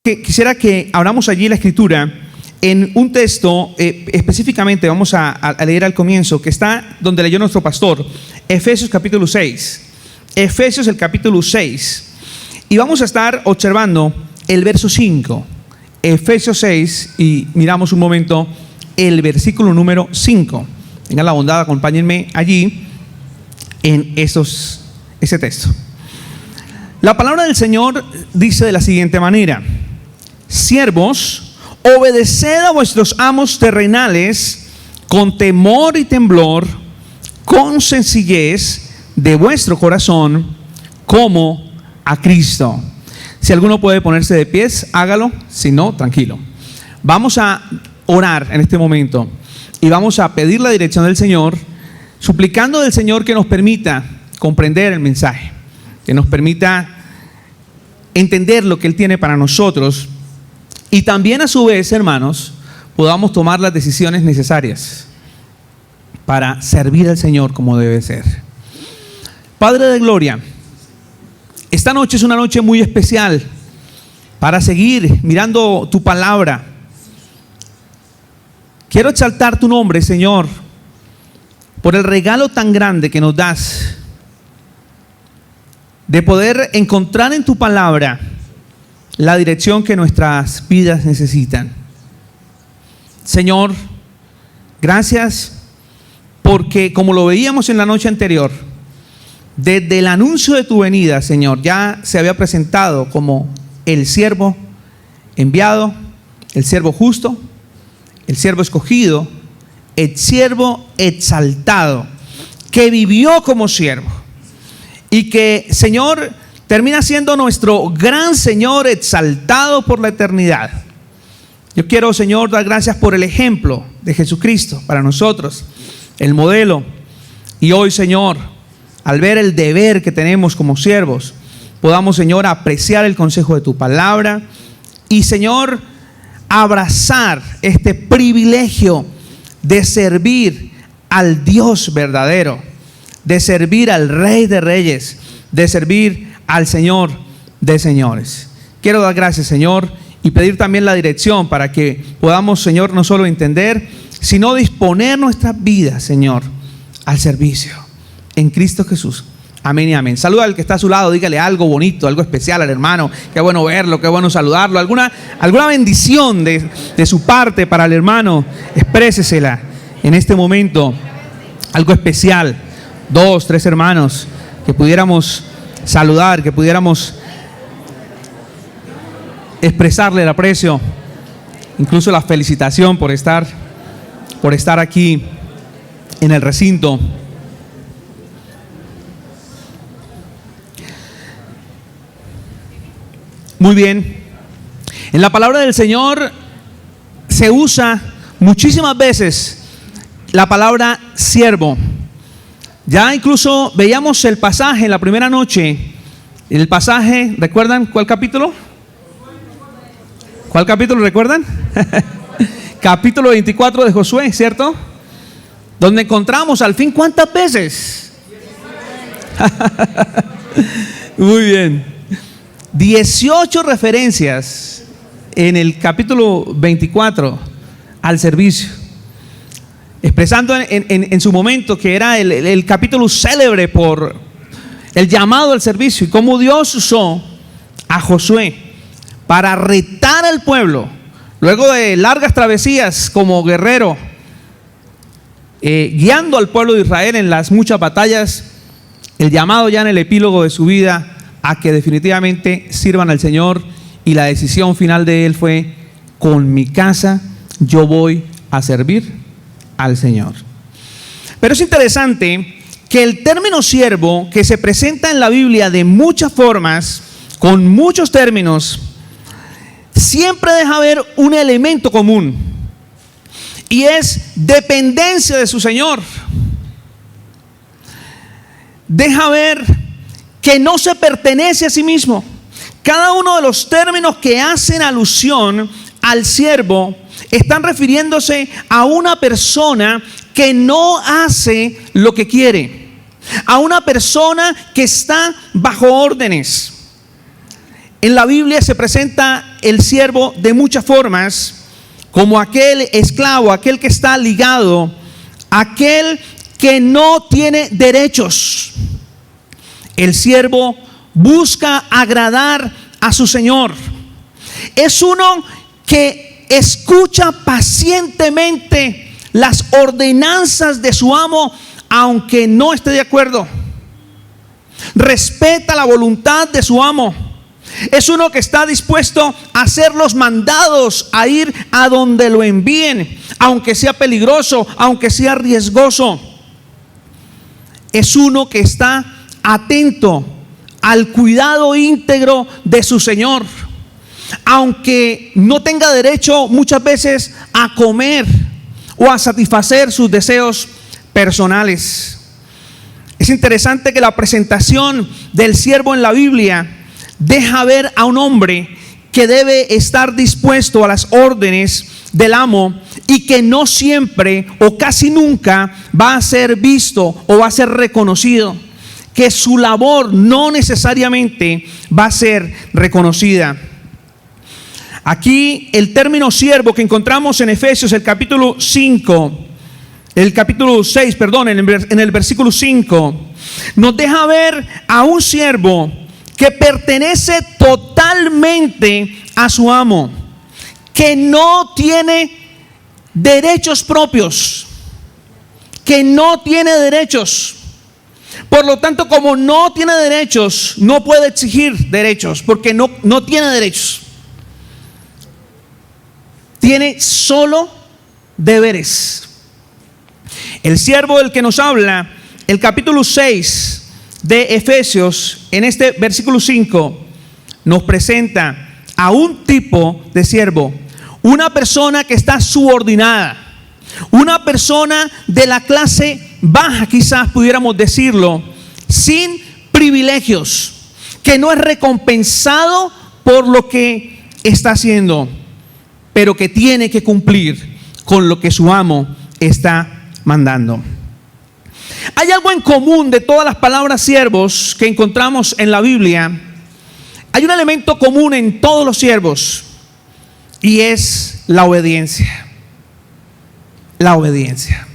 Quisiera que abramos allí la escritura en un texto, específicamente vamos a leer al comienzo, que está donde leyó nuestro pastor, Efesios capítulo 6. Efesios el capítulo 6. Y vamos a estar observando el verso 5. Efesios 6, y miramos un momento el versículo número 5. Tengan la bondad, acompáñenme allí en ese texto. La palabra del Señor dice de la siguiente manera: siervos, obedeced a vuestros amos terrenales con temor y temblor, con sencillez de vuestro corazón, como a Cristo. Si alguno puede ponerse de pies, hágalo. Si no, tranquilo. Vamos a orar en este momento y vamos a pedir la dirección del Señor, suplicando del Señor que nos permita comprender el mensaje, que nos permita entender lo que Él tiene para nosotros. Y también a su vez, hermanos, podamos tomar las decisiones necesarias para servir al Señor como debe ser. Padre de gloria, esta noche es una noche muy especial para seguir mirando tu palabra. Quiero exaltar tu nombre, Señor, por el regalo tan grande que nos das de poder encontrar en tu palabra la dirección que nuestras vidas necesitan. Señor, gracias porque, como lo veíamos en la noche anterior, desde el anuncio de tu venida, Señor, ya se había presentado como el siervo enviado, el siervo justo, el siervo escogido, el siervo exaltado, que vivió como siervo y que, Señor, termina siendo nuestro gran Señor exaltado por la eternidad. Yo quiero, Señor, dar gracias por el ejemplo de Jesucristo para nosotros, el modelo. Y hoy, Señor, al ver el deber que tenemos como siervos, podamos, Señor, apreciar el consejo de tu palabra y, Señor, abrazar este privilegio de servir al Dios verdadero, de servir al Rey de Reyes, de servir al Señor de señores. Quiero dar gracias, Señor, y pedir también la dirección para que podamos, Señor, no solo entender, sino disponer nuestras vidas, Señor, al servicio en Cristo Jesús. Amén y amén. Saluda al que está a su lado, dígale algo bonito, algo especial al hermano. Qué bueno verlo, qué bueno saludarlo. Alguna bendición de su parte para el hermano, exprésesela en este momento. Algo especial. 2, 3 hermanos que pudiéramos saludar, que pudiéramos expresarle el aprecio, incluso la felicitación por estar aquí en el recinto. Muy bien. En la palabra del Señor se usa muchísimas veces la palabra siervo. Ya incluso veíamos el pasaje en la primera noche. El pasaje, ¿recuerdan cuál capítulo? ¿Cuál capítulo recuerdan? Capítulo 24 de Josué, ¿cierto? Donde encontramos al fin ¿cuántas veces? Muy bien. 18 referencias en el capítulo 24 al servicio, expresando en su momento que era el capítulo célebre por el llamado al servicio y cómo Dios usó a Josué para retar al pueblo luego de largas travesías como guerrero, guiando al pueblo de Israel en las muchas batallas. El llamado ya en el epílogo de su vida a que definitivamente sirvan al Señor, y la decisión final de él fue: con mi casa yo voy a servir al Señor. Pero es interesante que el término siervo, que se presenta en la Biblia de muchas formas, con muchos términos, siempre deja ver un elemento común, y es dependencia de su Señor. Deja ver que no se pertenece a sí mismo. Cada uno de los términos que hacen alusión al siervo están refiriéndose a una persona que no hace lo que quiere, a una persona que está bajo órdenes. En la Biblia se presenta el siervo de muchas formas, como aquel esclavo, aquel que está ligado, aquel que no tiene derechos. El siervo busca agradar a su Señor. Es uno que escucha pacientemente las ordenanzas de su amo, aunque no esté de acuerdo. Respeta la voluntad de su amo. Es uno que está dispuesto a hacer los mandados, a ir a donde lo envíen, aunque sea peligroso, aunque sea riesgoso. Es uno que está atento al cuidado íntegro de su Señor, aunque no tenga derecho muchas veces a comer o a satisfacer sus deseos personales. Es interesante que la presentación del siervo en la Biblia deja ver a un hombre que debe estar dispuesto a las órdenes del amo y que no siempre o casi nunca va a ser visto o va a ser reconocido, que su labor no necesariamente va a ser reconocida. Aquí el término siervo que encontramos en Efesios, el capítulo 6, en el versículo 5, nos deja ver a un siervo que pertenece totalmente a su amo, que no tiene derechos propios, que no tiene derechos. Por lo tanto, como no tiene derechos, no puede exigir derechos, porque no tiene derechos. Tiene solo deberes. El siervo del que nos habla el capítulo 6 de Efesios, en este versículo 5, nos presenta a un tipo de siervo, una persona que está subordinada, una persona de la clase baja, quizás pudiéramos decirlo, sin privilegios, que no es recompensado por lo que está haciendo, pero que tiene que cumplir con lo que su amo está mandando. Hay algo en común de todas las palabras siervos que encontramos en la Biblia. Hay un elemento común en todos los siervos, y es la obediencia. La obediencia.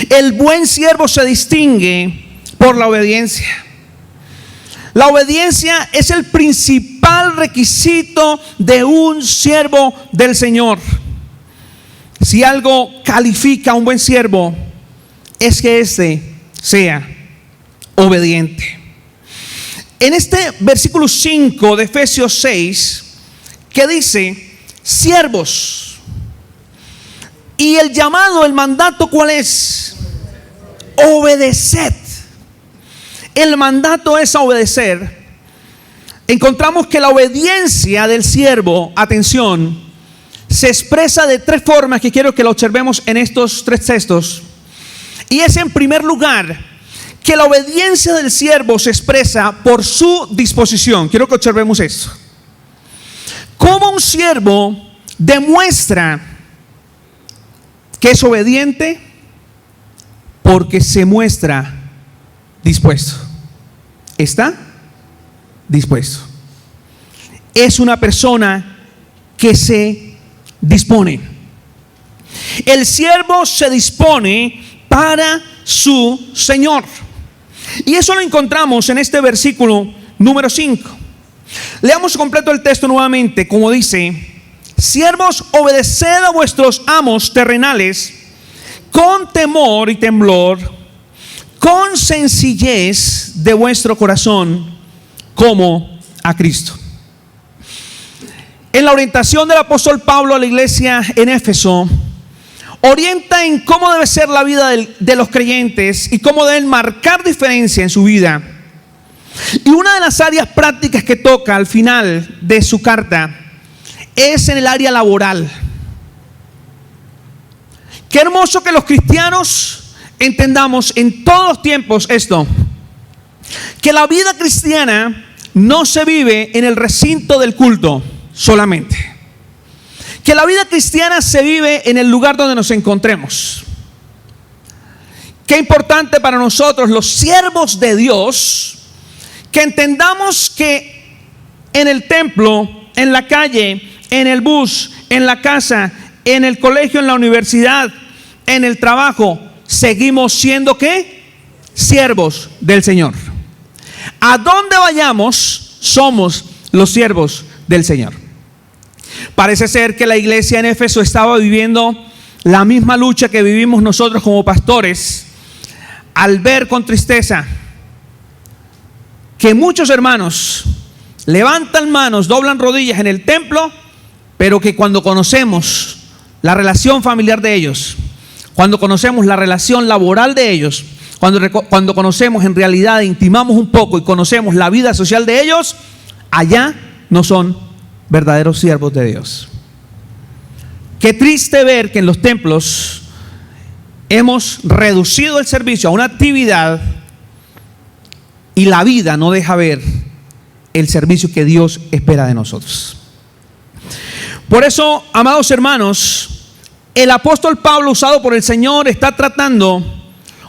El buen siervo se distingue por la obediencia. La obediencia es el principal requisito de un siervo del Señor. Si algo califica a un buen siervo, es que éste sea obediente. En este versículo 5 de Efesios 6, que dice: siervos. Y el llamado, el mandato, ¿cuál es? Obedeced. El mandato es a obedecer. Encontramos que la obediencia del siervo, atención, se expresa de tres formas que quiero que lo observemos en estos tres textos. Y es, en primer lugar, que la obediencia del siervo se expresa por su disposición. Quiero que observemos esto. ¿Cómo un siervo demuestra que es obediente? Porque se muestra dispuesto. ¿Está dispuesto? Es una persona que se dispone. El siervo se dispone para su Señor. Y eso lo encontramos en este versículo número 5. Leamos completo el texto nuevamente, como dice: siervos, obedeced a vuestros amos terrenales con temor y temblor, con sencillez de vuestro corazón, como a Cristo. En la orientación del apóstol Pablo a la iglesia en Éfeso, orienta en cómo debe ser la vida de los creyentes y cómo deben marcar diferencia en su vida. Y una de las áreas prácticas que toca al final de su carta es en el área laboral. Qué hermoso que los cristianos entendamos en todos los tiempos esto: que la vida cristiana no se vive en el recinto del culto solamente, que la vida cristiana se vive en el lugar donde nos encontremos. Qué importante para nosotros, los siervos de Dios, que entendamos que en el templo, en la calle, en el bus, en la casa, en el colegio, en la universidad, en el trabajo, seguimos siendo ¿qué? Siervos del Señor. A donde vayamos, somos los siervos del Señor. Parece ser que la iglesia en Éfeso estaba viviendo la misma lucha que vivimos nosotros como pastores, al ver con tristeza que muchos hermanos levantan manos, doblan rodillas en el templo, pero que cuando conocemos la relación familiar de ellos, cuando conocemos la relación laboral de ellos, cuando conocemos en realidad, intimamos un poco y conocemos la vida social de ellos, allá no son verdaderos siervos de Dios. Qué triste ver que en los templos hemos reducido el servicio a una actividad y la vida no deja ver el servicio que Dios espera de nosotros. Por eso, amados hermanos, el apóstol Pablo, usado por el Señor, está tratando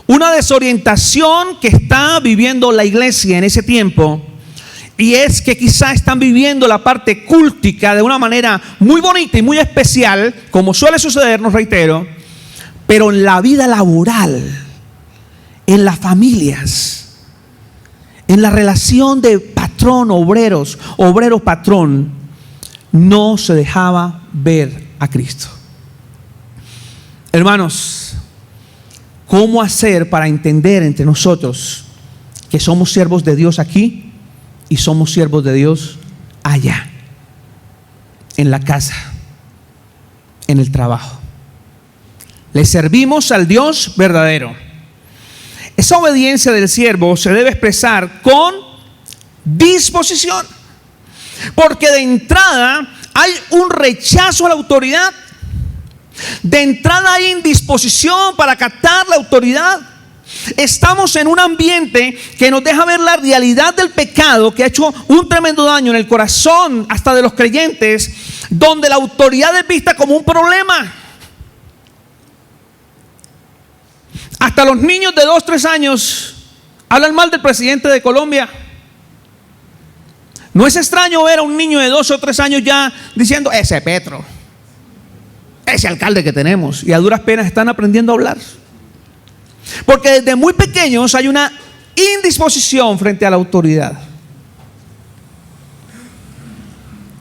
una desorientación que está viviendo la iglesia en ese tiempo, y es que quizá están viviendo la parte cultica de una manera muy bonita y muy especial, como suele suceder, nos reitero, pero en la vida laboral, en las familias, en la relación de patrón, obreros, obrero-patrón, no se dejaba ver a Cristo. Hermanos, ¿cómo hacer para entender entre nosotros que somos siervos de Dios aquí y somos siervos de Dios allá, en la casa, en el trabajo? Le servimos al Dios verdadero. Esa obediencia del siervo se debe expresar con disposición, porque de entrada hay un rechazo a la autoridad. De entrada hay indisposición para acatar la autoridad. Estamos en un ambiente que nos deja ver la realidad del pecado, que ha hecho un tremendo daño en el corazón hasta de los creyentes, donde la autoridad es vista como un problema. Hasta los niños de 2, 3 años hablan mal del presidente de Colombia. No es extraño ver a un niño de 2 o 3 años ya diciendo: ese Petro, ese alcalde que tenemos, y a duras penas están aprendiendo a hablar. Porque desde muy pequeños hay una indisposición frente a la autoridad.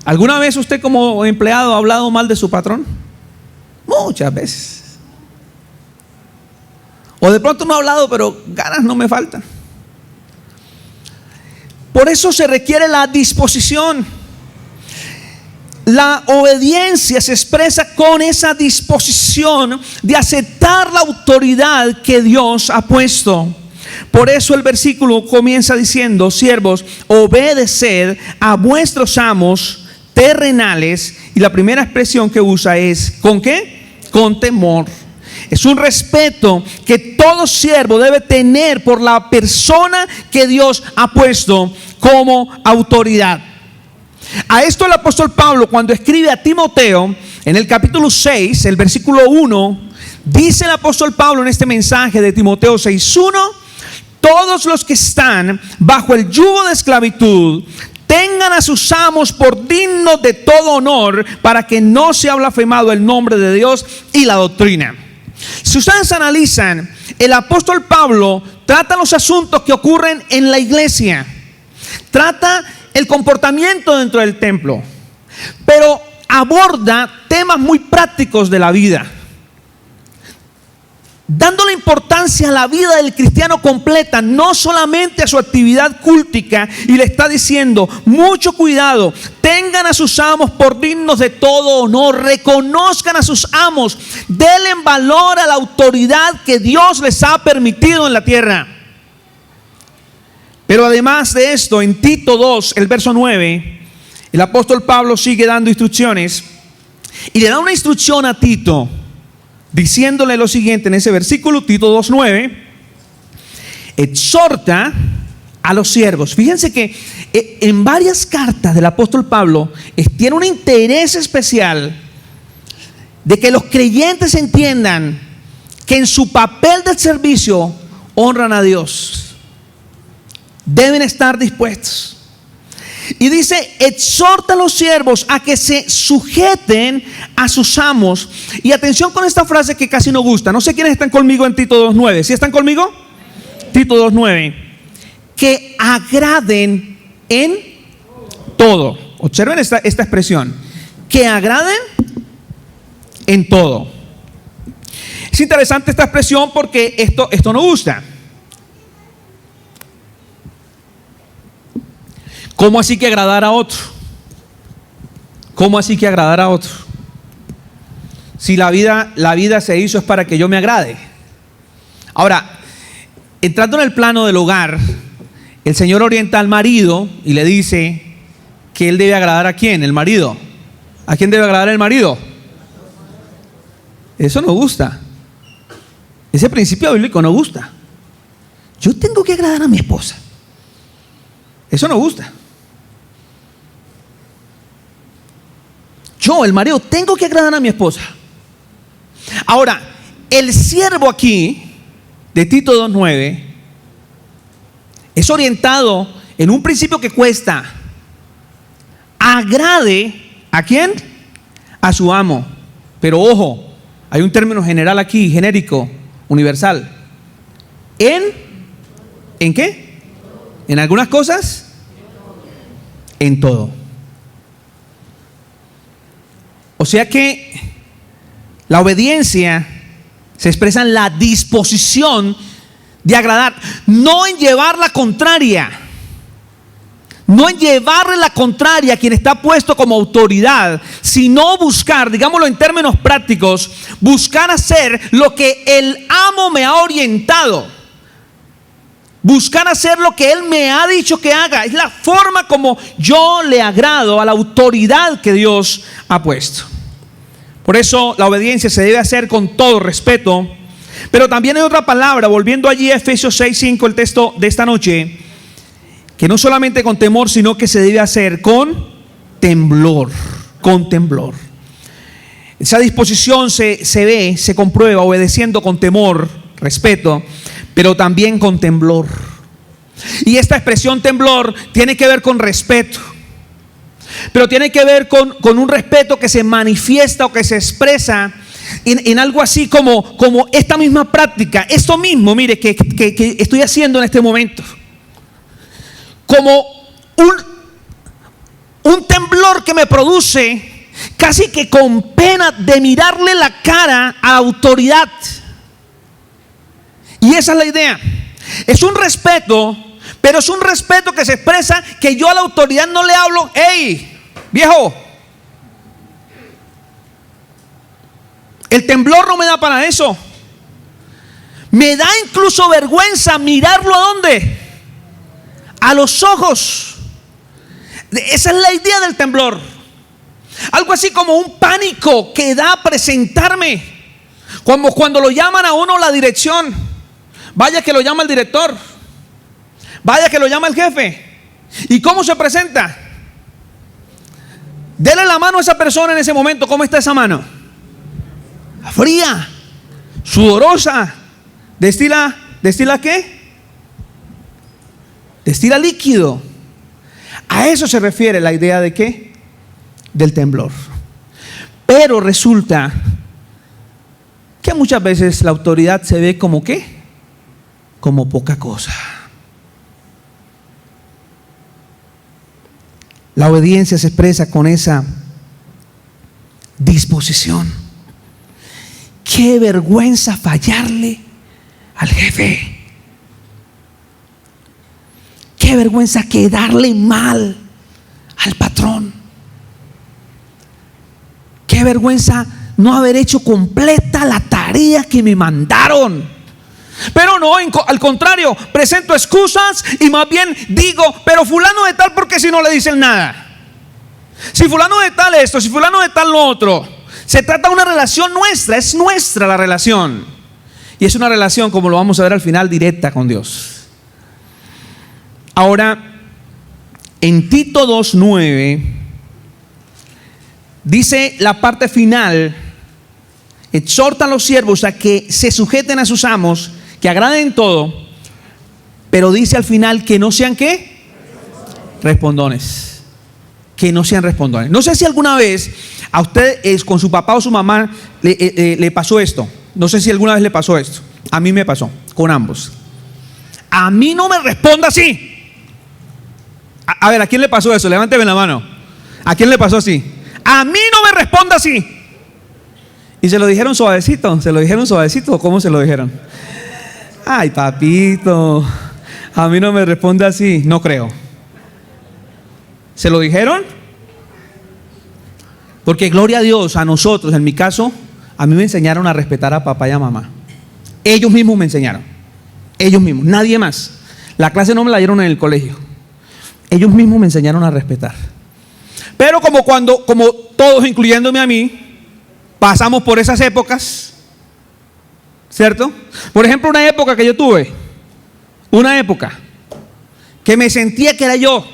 ¿Alguna vez usted como empleado ha hablado mal de su patrón? Muchas veces. O de pronto no ha hablado, pero ganas no me faltan. Por eso se requiere la disposición. La obediencia se expresa con esa disposición de aceptar la autoridad que Dios ha puesto. Por eso el versículo comienza diciendo: siervos, obedeced a vuestros amos terrenales. Y la primera expresión que usa es ¿con qué? Con temor. Es un respeto que todo siervo debe tener por la persona que Dios ha puesto como autoridad. A esto el apóstol Pablo, cuando escribe a Timoteo, en el capítulo 6, el versículo 1, dice el apóstol Pablo en este mensaje de Timoteo 6:1: todos los que están bajo el yugo de esclavitud tengan a sus amos por dignos de todo honor, para que no sea blasfemado el nombre de Dios y la doctrina. Si ustedes analizan, el apóstol Pablo trata los asuntos que ocurren en la iglesia, trata el comportamiento dentro del templo, pero aborda temas muy prácticos de la vida, dándole importancia a la vida del cristiano completa, no solamente a su actividad cultica. Y le está diciendo: mucho cuidado, tengan a sus amos por dignos de todo honor, reconozcan a sus amos, denle valor a la autoridad que Dios les ha permitido en la tierra. Pero además de esto, en Tito 2, el verso 9, el apóstol Pablo sigue dando instrucciones, y le da una instrucción a Tito, diciéndole lo siguiente en ese versículo, Tito 2:9: exhorta a los siervos. Fíjense que en varias cartas del apóstol Pablo tiene un interés especial de que los creyentes entiendan que en su papel de servicio honran a Dios. Deben estar dispuestos. Y dice, exhorta a los siervos a que se sujeten a sus amos. Y atención con esta frase que casi no gusta. No sé quiénes están conmigo en Tito 2:9. ¿Sí están conmigo? Tito 2:9. Que agraden en todo. Observen esta expresión. Que agraden en todo. Es interesante esta expresión porque esto no gusta. ¿Cómo así que agradar a otro? ¿Cómo así que agradar a otro? Si la vida se hizo es para que yo me agrade. Ahora, entrando en el plano del hogar, el Señor orienta al marido y le dice que él debe agradar a quién, el marido. ¿A quién debe agradar el marido? Eso no gusta. Ese principio bíblico no gusta. Yo tengo que agradar a mi esposa. Eso no gusta. Yo, el marido, tengo que agradar a mi esposa. Ahora, el siervo aquí, de Tito 2:9, es orientado en un principio que cuesta. Agrade, ¿a quién? A su amo. Pero ojo, hay un término general aquí, genérico, universal. ¿En qué? ¿En algunas cosas? En todo. O sea que la obediencia se expresa en la disposición de agradar, no en llevar la contraria, no en llevarle la contraria a quien está puesto como autoridad, sino buscar, digámoslo en términos prácticos, buscar hacer lo que el amo me ha orientado. Buscar hacer lo que Él me ha dicho que haga. Es la forma como yo le agrado a la autoridad que Dios ha puesto. Por eso la obediencia se debe hacer con todo respeto. Pero también hay otra palabra, volviendo allí a Efesios 6:5, el texto de esta noche, que no solamente con temor, sino que se debe hacer con temblor. Con temblor. Esa disposición se ve, se comprueba obedeciendo con temor, respeto, pero también con temblor. Y esta expresión temblor tiene que ver con respeto, pero tiene que ver con un respeto que se manifiesta o que se expresa en algo así como esta misma práctica, esto mismo, mire, que estoy haciendo en este momento. Como un temblor que me produce casi que con pena de mirarle la cara a la autoridad. Y esa es la idea. Es un respeto, pero es un respeto que se expresa que yo a la autoridad no le hablo, hey, viejo. El temblor no me da para eso. Me da incluso vergüenza mirarlo ¿a dónde? A los ojos. Esa es la idea del temblor. Algo así como un pánico que da presentarme. Como cuando lo llaman a uno la dirección. Vaya que lo llama el director. Vaya que lo llama el jefe. ¿Y cómo se presenta? Dele la mano a esa persona en ese momento. ¿Cómo está esa mano? Fría, sudorosa. ¿Destila qué? Destila líquido. A eso se refiere la idea de qué? Del temblor. Pero resulta que muchas veces la autoridad se ve como ¿qué? Como poca cosa. La obediencia se expresa con esa disposición. Qué vergüenza fallarle al jefe. Qué vergüenza quedarle mal al patrón. Qué vergüenza no haber hecho completa la tarea que me mandaron. Pero no, al contrario, presento excusas y más bien digo, pero fulano de tal, porque si no le dicen nada. Si fulano de tal esto, si fulano de tal lo otro. Se trata de una relación nuestra, es nuestra la relación. Y es una relación, como lo vamos a ver al final, directa con Dios. Ahora, en Tito 2:9, dice la parte final, exhorta a los siervos a que se sujeten a sus amos, que agraden todo, pero dice al final que no sean ¿qué? Respondones. que no sean respondones. No sé si alguna vez a usted con su papá o su mamá le pasó esto. No sé si alguna vez le pasó esto. A mí me pasó, con ambos. A mí no me responda así. A ver, ¿a quién le pasó eso? Levánteme la mano. ¿A quién le pasó así? A mí no me responda así. Y se lo dijeron suavecito. ¿Cómo se lo dijeron? Ay, papito, a mí no me responde así. No creo. ¿Se lo dijeron? Porque gloria a Dios, a nosotros, en mi caso, a mí me enseñaron a respetar a papá y a mamá. Ellos mismos me enseñaron. Ellos mismos, nadie más. La clase no me la dieron en el colegio. Ellos mismos me enseñaron a respetar. Pero como todos, incluyéndome a mí, pasamos por esas épocas, ¿cierto? Por ejemplo, una época que yo tuve, una época que me sentía que era yo.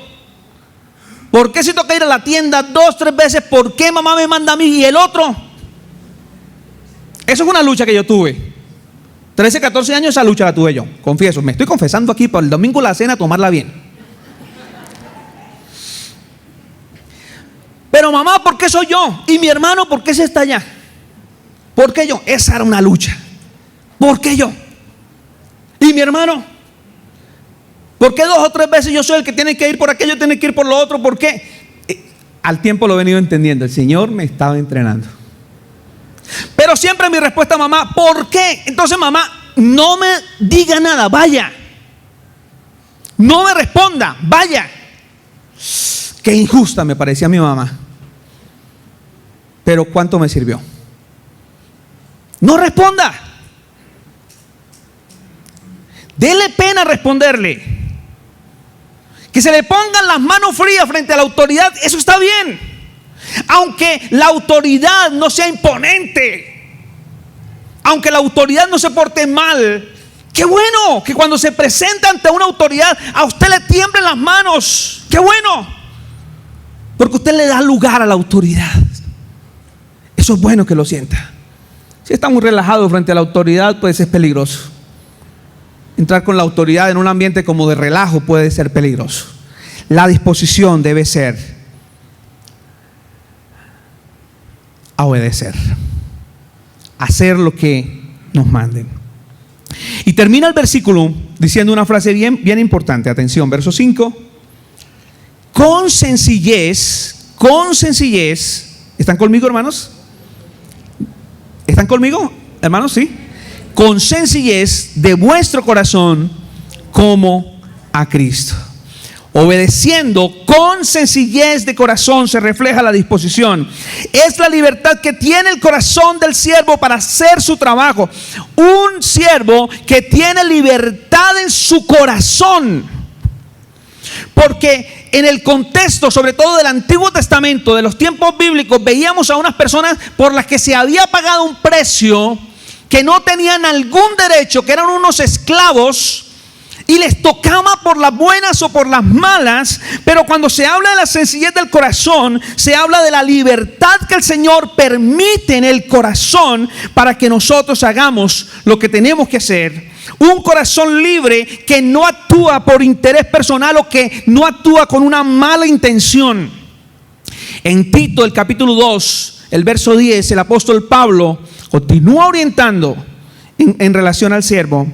¿Por qué si toca ir a la tienda 2, 3 veces? ¿Por qué mamá me manda a mí y el otro? Eso es una lucha que yo tuve. 13, 14 años esa lucha la tuve yo, confieso. Me estoy confesando aquí por el domingo la cena, tomarla bien. Pero mamá, ¿por qué soy yo? Y mi hermano, ¿por qué se está allá? ¿Por qué yo? Esa era una lucha. ¿Por qué yo? Y mi hermano, ¿por qué 2 o 3 veces yo soy el que tiene que ir por aquello, tiene que ir por lo otro? ¿Por qué? Al tiempo lo he venido entendiendo. El Señor me estaba entrenando. Pero siempre mi respuesta a mamá, ¿por qué? Entonces mamá, no me diga nada, vaya. No me responda, vaya. Qué injusta me parecía mi mamá. Pero ¿cuánto me sirvió? No responda. Dele pena responderle. Que se le pongan las manos frías frente a la autoridad, eso está bien. Aunque la autoridad no sea imponente, aunque la autoridad no se porte mal, qué bueno que cuando se presenta ante una autoridad a usted le tiemblen las manos. Qué bueno, porque usted le da lugar a la autoridad. Eso es bueno que lo sienta. Si está muy relajado frente a la autoridad, pues es peligroso. Entrar con la autoridad en un ambiente como de relajo puede ser peligroso. La disposición debe ser a obedecer, hacer lo que nos manden. Y termina el versículo diciendo una frase bien importante. Atención, verso 5. Con sencillez, ¿están conmigo, hermanos? ¿Están conmigo, hermanos? Sí. Con sencillez de vuestro corazón como a Cristo. Obedeciendo con sencillez de corazón se refleja la disposición. Es la libertad que tiene el corazón del siervo para hacer su trabajo. Un siervo que tiene libertad en su corazón. Porque en el contexto, sobre todo del Antiguo Testamento, de los tiempos bíblicos, veíamos a unas personas por las que se había pagado un precio, que no tenían algún derecho, que eran unos esclavos, y les tocaba por las buenas o por las malas. Pero cuando se habla de la sencillez del corazón, se habla de la libertad que el Señor permite en el corazón para que nosotros hagamos lo que tenemos que hacer. Un corazón libre que no actúa por interés personal o que no actúa con una mala intención. En Tito, el capítulo 2, el verso 10, el apóstol Pablo continúa orientando en relación al siervo.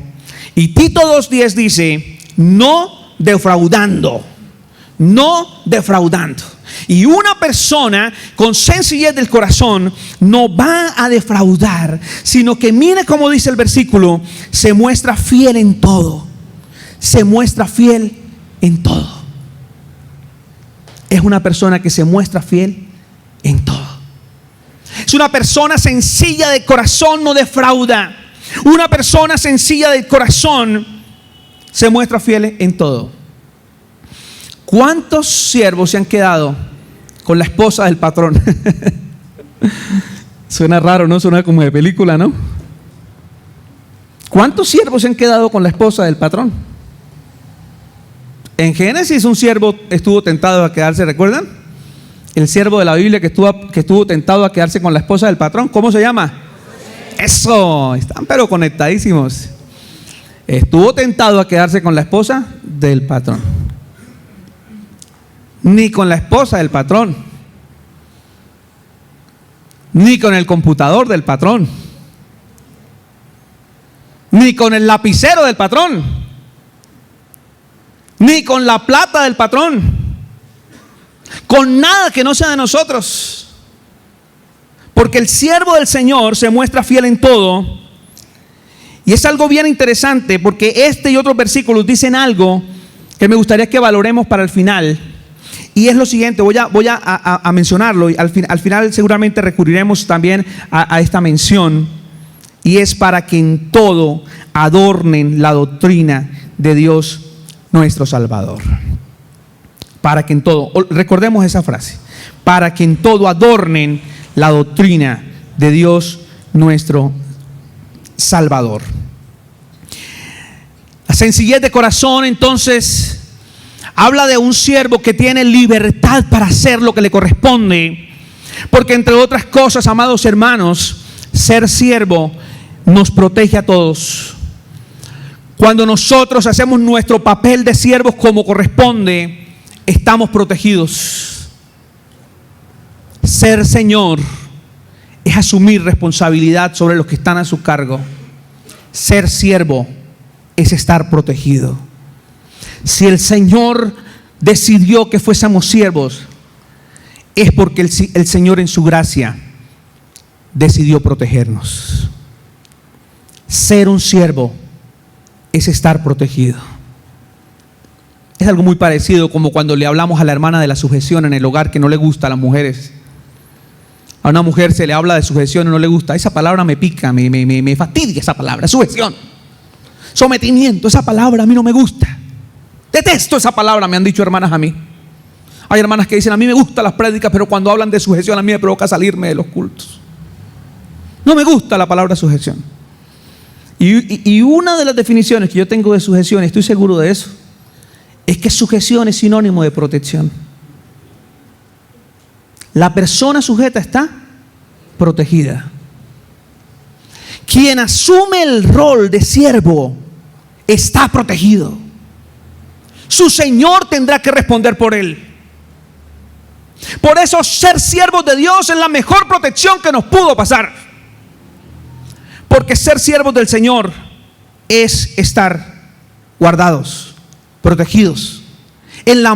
Y Tito 2:10 dice: no defraudando. Y una persona con sencillez del corazón no va a defraudar, sino que mire cómo dice el versículo: se muestra fiel en todo. Se muestra fiel en todo. Es una persona que se muestra fiel en todo. Es una persona sencilla de corazón, no defrauda. Una persona sencilla de corazón se muestra fiel en todo. ¿Cuántos siervos se han quedado con la esposa del patrón? Suena raro, ¿no? Suena como de película, ¿no? ¿Cuántos siervos se han quedado con la esposa del patrón? En Génesis un siervo estuvo tentado a quedarse, ¿recuerdan? El siervo de la Biblia que estuvo tentado a quedarse con la esposa del patrón. ¿Cómo se llama? Eso, están pero conectadísimos. Estuvo tentado a quedarse con la esposa del patrón. ni con la esposa del patrón, ni con el computador del patrón, ni con el lapicero del patrón, ni con la plata del patrón, con nada que no sea de nosotros. Porque el siervo del Señor se muestra fiel en todo. Y es algo bien interesante, porque este y otros versículos dicen algo que me gustaría que valoremos para el final. Y es lo siguiente, voy a mencionarlo, y al final seguramente recurriremos también a esta mención. Y es para que en todo adornen la doctrina de Dios nuestro Salvador. Para que en todo, recordemos esa frase, para que en todo adornen la doctrina de Dios nuestro Salvador. La sencillez de corazón, entonces, habla de un siervo que tiene libertad para hacer lo que le corresponde. Porque entre otras cosas, amados hermanos, ser siervo nos protege a todos. Cuando nosotros hacemos nuestro papel de siervos como corresponde, estamos protegidos. Ser Señor es asumir responsabilidad sobre los que están a su cargo. Ser siervo es estar protegido. Si el Señor decidió que fuésemos siervos, es porque el Señor en su gracia decidió protegernos. Ser un siervo es estar protegido. Es algo muy parecido como cuando le hablamos a la hermana de la sujeción en el hogar, que no le gusta a las mujeres. A una mujer se le habla de sujeción y no le gusta. Esa palabra me pica, me fastidia esa palabra, sujeción. Sometimiento, esa palabra a mí no me gusta. Detesto esa palabra, me han dicho hermanas a mí. Hay hermanas que dicen, a mí me gustan las prédicas, pero cuando hablan de sujeción a mí me provoca salirme de los cultos. No me gusta la palabra sujeción. Y una de las definiciones que yo tengo de sujeción, y estoy seguro de eso, es que sujeción es sinónimo de protección. La persona sujeta está protegida. Quien asume el rol de siervo está protegido. Su Señor tendrá que responder por él. Por eso ser siervos de Dios es la mejor protección que nos pudo pasar. Porque ser siervos del Señor es estar guardados, protegidos, en las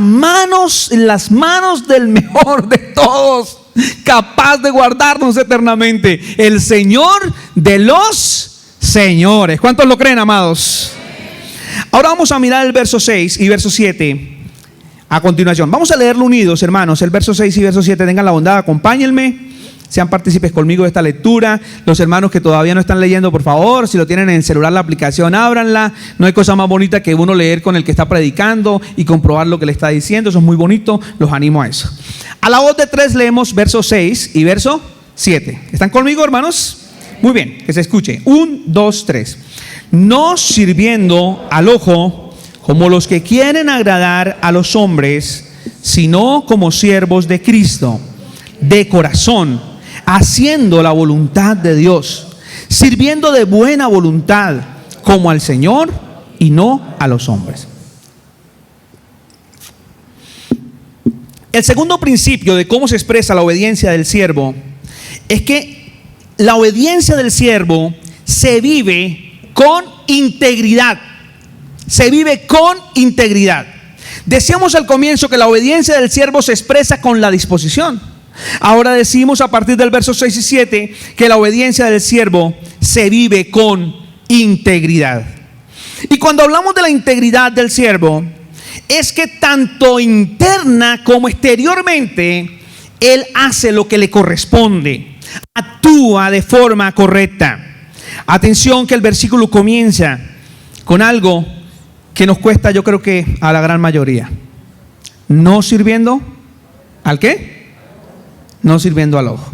manos del mejor de todos, capaz de guardarnos eternamente, el Señor de los señores. ¿Cuántos lo creen, amados? Ahora vamos a mirar el verso 6 y verso 7 a continuación. Vamos a leerlo unidos, hermanos, el verso 6 y verso 7. Tengan la bondad, acompáñenme. Sean partícipes conmigo de esta lectura. Los hermanos que todavía no están leyendo, por favor, si lo tienen en el celular la aplicación, ábranla. No hay cosa más bonita que uno leer con el que está predicando y comprobar lo que le está diciendo. Eso es muy bonito, los animo a eso. A la voz de 3 leemos verso 6 y verso 7. ¿Están conmigo, hermanos? Muy bien, que se escuche. 1, 2, 3. No sirviendo al ojo como los que quieren agradar a los hombres, sino como siervos de Cristo, de corazón, haciendo la voluntad de Dios, sirviendo de buena voluntad, como al Señor y no a los hombres. El segundo principio de cómo se expresa la obediencia del siervo es que la obediencia del siervo se vive con integridad. Se vive con integridad. Decíamos al comienzo que la obediencia del siervo se expresa con la disposición. Ahora decimos a partir del verso 6 y 7 que la obediencia del siervo se vive con integridad. Y cuando hablamos de la integridad del siervo, es que tanto interna como exteriormente él hace lo que le corresponde, actúa de forma correcta. Atención, que el versículo comienza con algo que nos cuesta, yo creo que a la gran mayoría. No sirviendo ¿al qué? No sirviendo al ojo.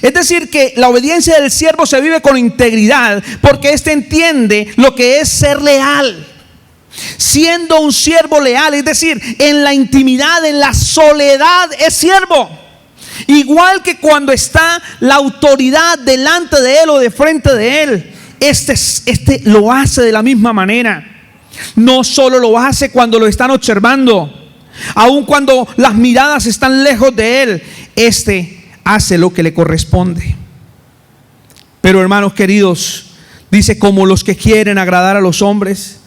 Es decir, que la obediencia del siervo se vive con integridad, porque éste entiende lo que es ser leal. Siendo un siervo leal, es decir, en la intimidad, en la soledad, es siervo. Igual que cuando está la autoridad delante de él o de frente de él, este lo hace de la misma manera. No solo lo hace cuando lo están observando, Aun cuando las miradas están lejos de él, este hace lo que le corresponde. Pero hermanos queridos, dice, como los que quieren agradar a los hombres.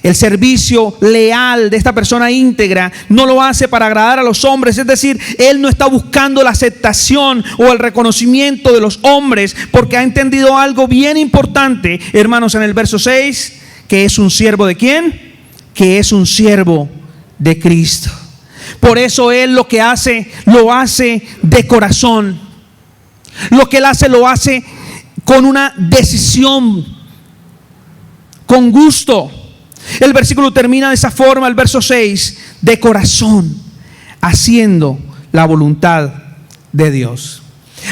El servicio leal de esta persona íntegra no lo hace para agradar a los hombres. Es decir, él no está buscando la aceptación o el reconocimiento de los hombres, porque ha entendido algo bien importante, hermanos, en el verso 6, que es un siervo ¿de quién? Que es un siervo de Cristo. Por eso él lo que hace, lo hace de corazón. Lo que él hace, lo hace con una decisión, con gusto. El versículo termina de esa forma, el verso 6, de corazón, haciendo la voluntad de Dios.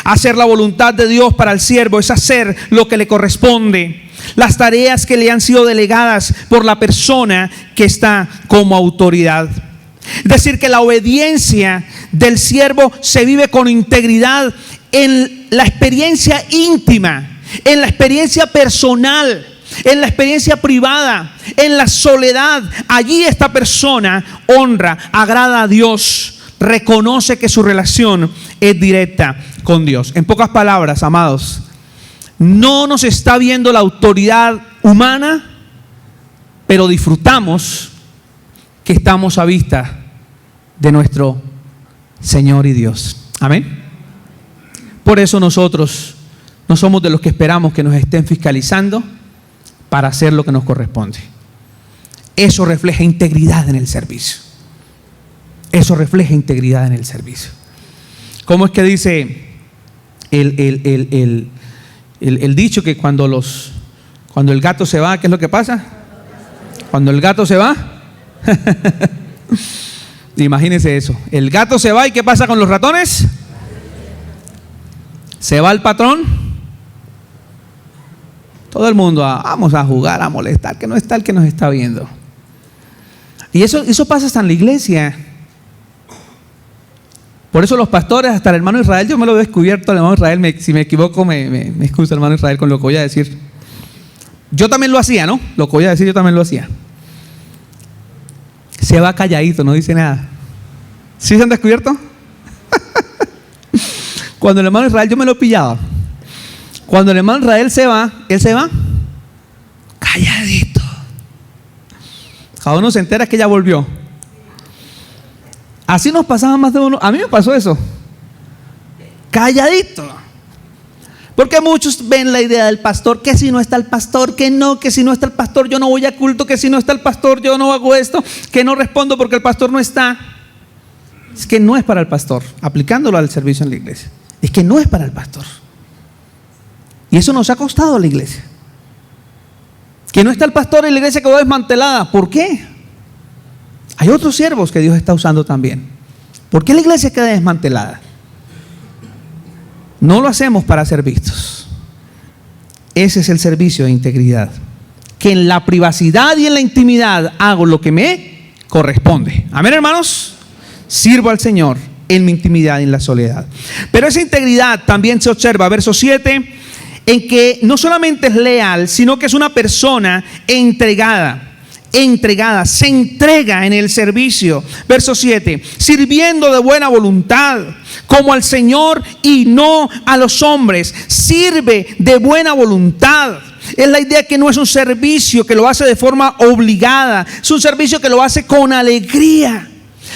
Hacer la voluntad de Dios para el siervo es hacer lo que le corresponde, las tareas que le han sido delegadas por la persona que está como autoridad. Es decir, que la obediencia del siervo se vive con integridad en la experiencia íntima, en la experiencia personal, en la experiencia privada, en la soledad. Allí esta persona honra, agrada a Dios, reconoce que su relación es directa con Dios. En pocas palabras, amados, no nos está viendo la autoridad humana, pero disfrutamos que estamos a vista de nuestro Señor y Dios. Amén. Por eso nosotros no somos de los que esperamos que nos estén fiscalizando para hacer lo que nos corresponde. Eso refleja integridad en el servicio. Eso refleja integridad en el servicio. ¿Cómo es que dice el dicho que cuando el gato se va, ¿qué es lo que pasa? Cuando el gato se va, imagínense eso. El gato se va y ¿qué pasa con los ratones? Se va el patrón. Todo el mundo, vamos a jugar, a molestar, que no está el que nos está viendo. Y eso pasa hasta en la iglesia. Por eso los pastores, hasta el hermano Israel, yo me lo he descubierto, el hermano Israel, si me equivoco, me excusa el hermano Israel con lo que voy a decir. Yo también lo hacía, ¿no? Lo que voy a decir yo también lo hacía. Se va calladito, no dice nada. ¿Sí se han descubierto? Cuando el hermano Israel yo me lo pillaba. Cuando el hermano Israel se va, él se va calladito. Cada uno se entera que ya volvió. Así nos pasaba más de uno. A mí me pasó eso. Calladito. Porque muchos ven la idea del pastor, que si no está el pastor, que si no está el pastor yo no voy a culto, que si no está el pastor yo no hago esto, que no respondo porque el pastor no está. Es que no es para el pastor, aplicándolo al servicio en la iglesia. Es que no es para el pastor. Y eso nos ha costado a la iglesia. Que no está el pastor y la iglesia quedó desmantelada. ¿Por qué? Hay otros siervos que Dios está usando también. ¿Por qué la iglesia queda desmantelada? No lo hacemos para ser vistos. Ese es el servicio de integridad. Que en la privacidad y en la intimidad hago lo que me corresponde. Amén, hermanos. Sirvo al Señor en mi intimidad y en la soledad. Pero esa integridad también se observa, verso 7, en que no solamente es leal, sino que es una persona entregada, se entrega en el servicio. Verso 7, sirviendo de buena voluntad, como al Señor y no a los hombres. Sirve de buena voluntad. Es la idea que no es un servicio que lo hace de forma obligada, es un servicio que lo hace con alegría.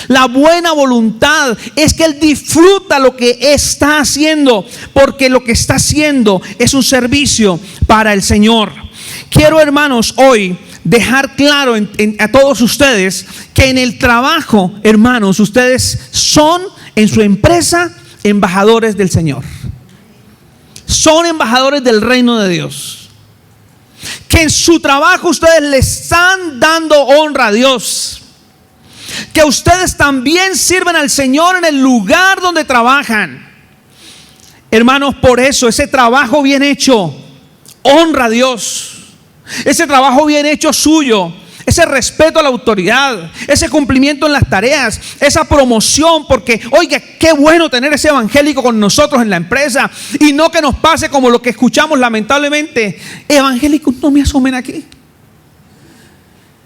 La buena voluntad es que él disfruta lo que está haciendo, porque lo que está haciendo es un servicio para el Señor. Quiero, hermanos, hoy dejar claro a todos ustedes que en el trabajo, hermanos, ustedes son en su empresa embajadores del Señor. Son embajadores del reino de Dios. Que en su trabajo ustedes le están dando honra a Dios. Que ustedes también sirven al Señor en el lugar donde trabajan. Hermanos, por eso ese trabajo bien hecho honra a Dios. Ese trabajo bien hecho suyo, ese respeto a la autoridad, ese cumplimiento en las tareas, esa promoción, porque oiga, qué bueno tener ese evangélico con nosotros en la empresa, y no que nos pase como lo que escuchamos lamentablemente: evangélicos no me asomen aquí.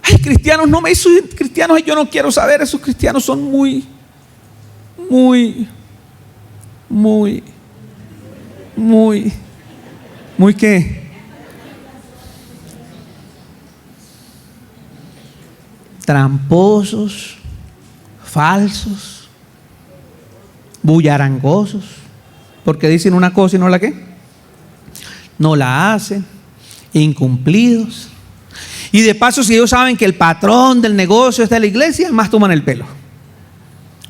Ay, cristianos, no me hizo cristianos, yo no quiero saber, esos cristianos son muy ¿qué? Tramposos, falsos, bullarangosos, porque dicen una cosa y no la ¿qué? No la hacen, incumplidos. Y de paso, si ellos saben que el patrón del negocio es de la iglesia, más toman el pelo.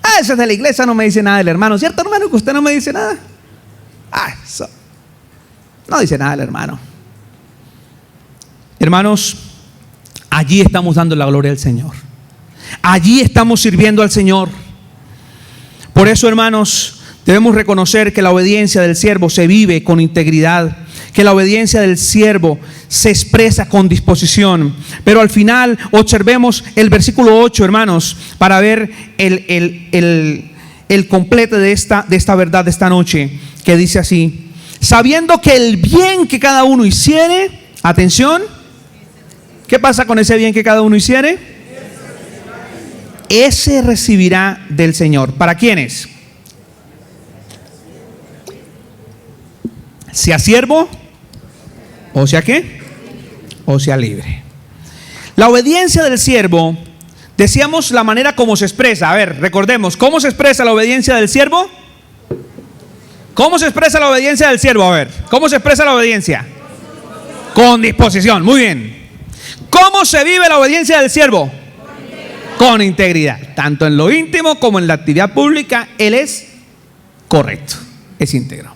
Ah, ese es de la iglesia, no me dice nada del hermano. ¿Cierto, hermano, que usted no me dice nada? Ah, eso. No dice nada del hermano. Hermanos, allí estamos dando la gloria al Señor. Allí estamos sirviendo al Señor. Por eso, hermanos, debemos reconocer que la obediencia del siervo se vive con integridad, que la obediencia del siervo se expresa con disposición. Pero al final observemos el versículo 8, hermanos, para ver el completo de esta verdad de esta noche, que dice así: sabiendo que el bien que cada uno hiciere, atención, ¿qué pasa con ese bien que cada uno hiciere? Ese recibirá del Señor. ¿Para quiénes? Sea siervo, o sea ¿qué? O sea libre. La obediencia del siervo, decíamos la manera como se expresa. A ver, recordemos, ¿cómo se expresa la obediencia del siervo? ¿Cómo se expresa la obediencia del siervo? A ver, ¿cómo se expresa la obediencia? Con disposición, muy bien. ¿Cómo se vive la obediencia del siervo? Con integridad. Tanto en lo íntimo como en la actividad pública, él es correcto, es íntegro.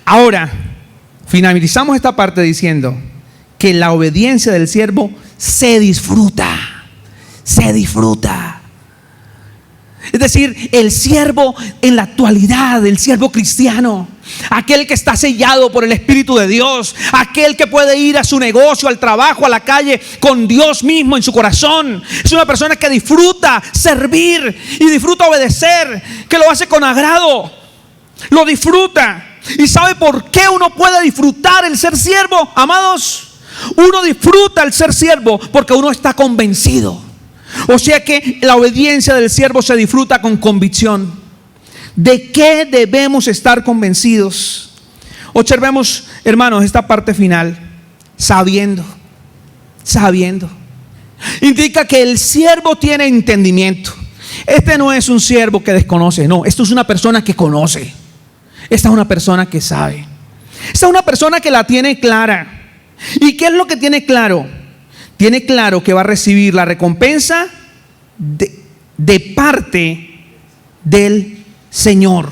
Ahora, finalizamos esta parte diciendo que la obediencia del siervo se disfruta. Se disfruta. Es decir, el siervo en la actualidad, el siervo cristiano, aquel que está sellado por el Espíritu de Dios, aquel que puede ir a su negocio, al trabajo, a la calle con Dios mismo en su corazón, es una persona que disfruta servir y disfruta obedecer, que lo hace con agrado, lo disfruta. ¿Y sabe por qué uno puede disfrutar el ser siervo, amados? Uno disfruta el ser siervo porque uno está convencido. O sea que la obediencia del siervo se disfruta con convicción. ¿De qué debemos estar convencidos? Observemos, hermanos, esta parte final. Sabiendo. Indica que el siervo tiene entendimiento. Este no es un siervo que desconoce, no, esto es una persona que conoce. Esta es una persona que sabe. Esta es una persona que la tiene clara. ¿Y qué es lo que tiene claro? Tiene claro que va a recibir la recompensa de parte del Señor.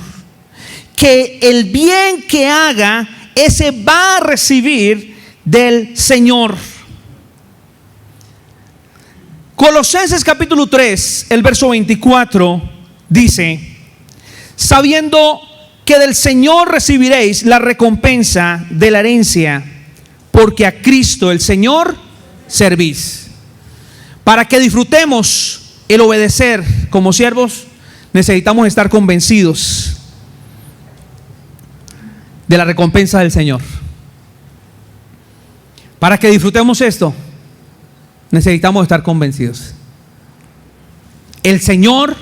Que el bien que haga, ese va a recibir del Señor. Colosenses capítulo 3, el verso 24 dice: sabiendo que del Señor recibiréis la recompensa de la herencia, porque a Cristo el Señor servís. Para que disfrutemos el obedecer como siervos, necesitamos estar convencidos de la recompensa del Señor. Para que disfrutemos esto, necesitamos estar convencidos. El Señor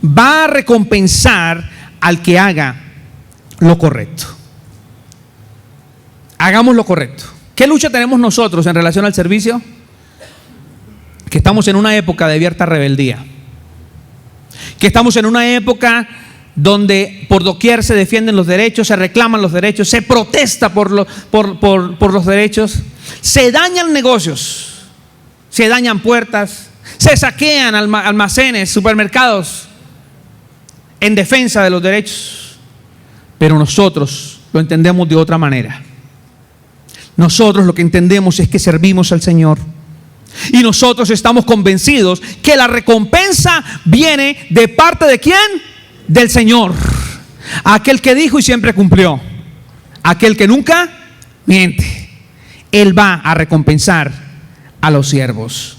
va a recompensar al que haga lo correcto. Hagamos lo correcto. ¿Qué lucha tenemos nosotros en relación al servicio? Que estamos en una época de abierta rebeldía. Que estamos en una época donde por doquier se defienden los derechos, se reclaman los derechos, se protesta por los derechos, se dañan negocios, se dañan puertas, se saquean almacenes, supermercados en defensa de los derechos. Pero nosotros lo entendemos de otra manera. Nosotros lo que entendemos es que servimos al Señor. Y nosotros estamos convencidos que la recompensa viene de parte de ¿quién? Del Señor. Aquel que dijo y siempre cumplió. Aquel que nunca miente. Él va a recompensar a los siervos.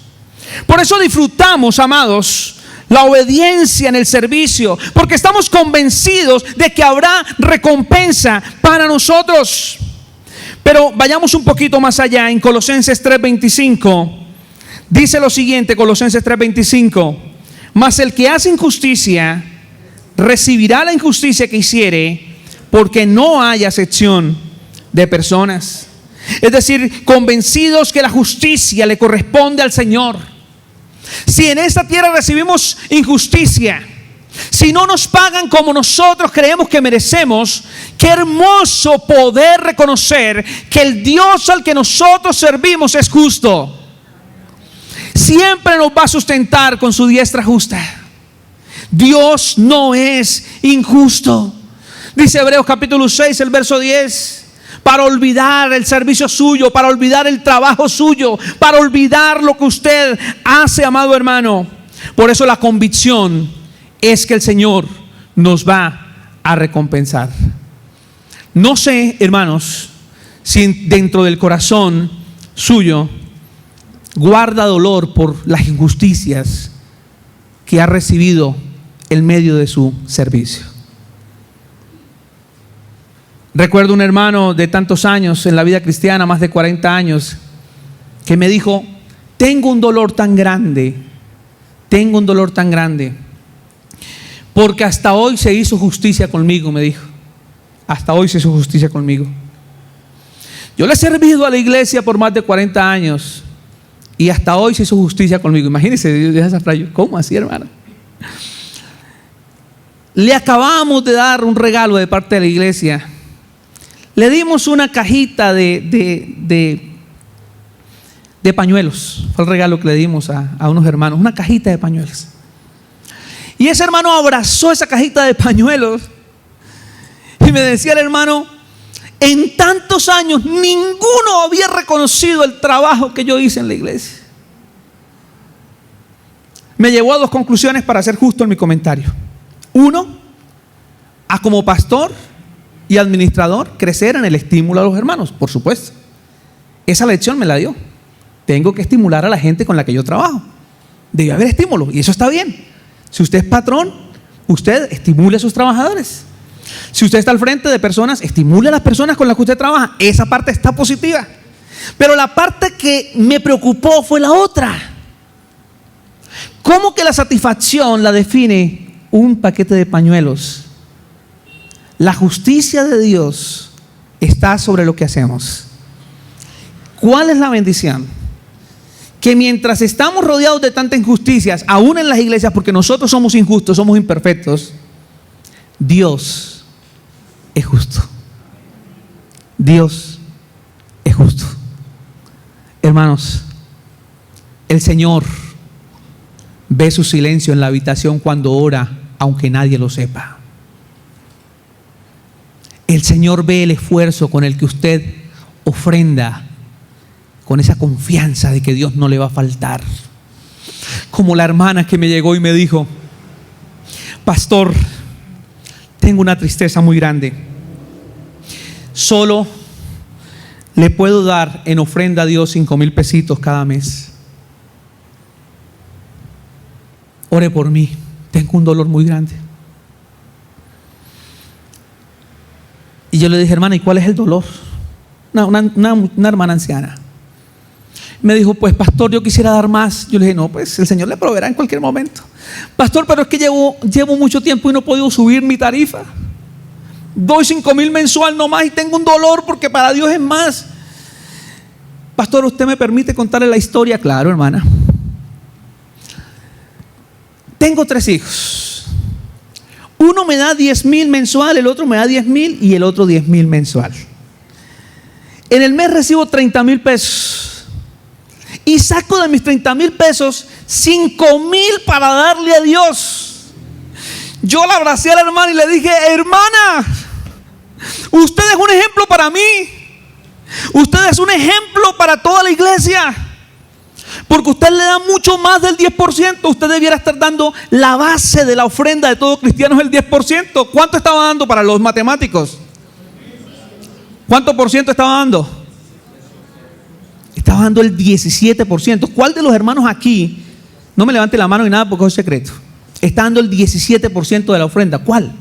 Por eso disfrutamos, amados, la obediencia en el servicio, porque estamos convencidos de que habrá recompensa para nosotros. Pero vayamos un poquito más allá. En Colosenses 3:25 Dice lo siguiente, Colosenses 3:25: mas el que hace injusticia recibirá la injusticia que hiciere, porque no hay acepción de personas. Es decir, convencidos que la justicia le corresponde al Señor. Si en esta tierra recibimos injusticia, si no nos pagan como nosotros creemos que merecemos, qué hermoso poder reconocer que el Dios al que nosotros servimos es justo. Siempre nos va a sustentar con su diestra justa. Dios no es injusto. Dice Hebreos capítulo 6, el verso 10: para olvidar el servicio suyo, para olvidar el trabajo suyo, para olvidar lo que usted hace, amado hermano. Por eso la convicción es que el Señor nos va a recompensar. No sé, hermanos, si dentro del corazón suyo guarda dolor por las injusticias que ha recibido en medio de su servicio. Recuerdo un hermano de tantos años en la vida cristiana, más de 40 años, que me dijo: tengo un dolor tan grande, porque hasta hoy se hizo justicia conmigo, me dijo. Hasta hoy se hizo justicia conmigo. Yo le he servido a la iglesia por más de 40 años y hasta hoy se hizo justicia conmigo. Imagínense esa frase. ¿Cómo así, hermano? Le acabamos de dar un regalo de parte de la iglesia. Le dimos una cajita de pañuelos. Fue el regalo que le dimos a unos hermanos. Una cajita de pañuelos. Y ese hermano abrazó esa cajita de pañuelos y me decía el hermano: en tantos años ninguno había reconocido el trabajo que yo hice en la iglesia. Me llevó a dos conclusiones, para ser justo en mi comentario. Uno, a como pastor y administrador crecer en el estímulo a los hermanos, por supuesto. Esa lección me la dio. Tengo que estimular a la gente con la que yo trabajo. Debe haber estímulo y eso está bien. Si usted es patrón, usted estimule a sus trabajadores. Si usted está al frente de personas, estimule a las personas con las que usted trabaja. Esa parte está positiva. Pero la parte que me preocupó fue la otra. ¿Cómo que la satisfacción la define un paquete de pañuelos? La justicia de Dios está sobre lo que hacemos. ¿Cuál es la bendición? Que mientras estamos rodeados de tantas injusticias, aún en las iglesias, porque nosotros somos injustos, somos imperfectos, Dios es justo. Dios es justo. Hermanos, el Señor ve su silencio en la habitación cuando ora, aunque nadie lo sepa. El Señor ve el esfuerzo con el que usted ofrenda, con esa confianza de que Dios no le va a faltar. Como la hermana que me llegó y me dijo: pastor, tengo una tristeza muy grande. Solo le puedo dar en ofrenda a Dios 5,000 pesitos cada mes. Ore por mí, tengo un dolor muy grande. Y yo le dije: hermana, ¿y cuál es el dolor? Una hermana anciana. Me dijo: pues pastor, yo quisiera dar más. Yo le dije: no, pues el Señor le proveerá en cualquier momento. Pastor, pero es que llevo mucho tiempo y no he podido subir mi tarifa. Doy 5,000 mensual nomás y tengo un dolor porque para Dios es más. Pastor, ¿usted me permite contarle la historia? Claro, hermana. Tengo 3 hijos. Uno me da 10,000 mensual, el otro me da 10,000 y el otro 10,000 mensual. En el mes recibo 30,000 pesos. Y saco de mis 30,000 pesos 5,000 para darle a Dios. Yo la abracé a la hermana y le dije: hermana, usted es un ejemplo para mí. Usted es un ejemplo para toda la iglesia. Porque usted le da mucho más del 10%. Usted debiera estar dando la base de la ofrenda de todo cristiano, es el 10%. ¿Cuánto estaba dando para los matemáticos? ¿Cuánto por ciento estaba dando? Estaba dando el 17%. ¿Cuál de los hermanos aquí? No me levante la mano ni nada porque es secreto. Está dando el 17% de la ofrenda. ¿Cuál?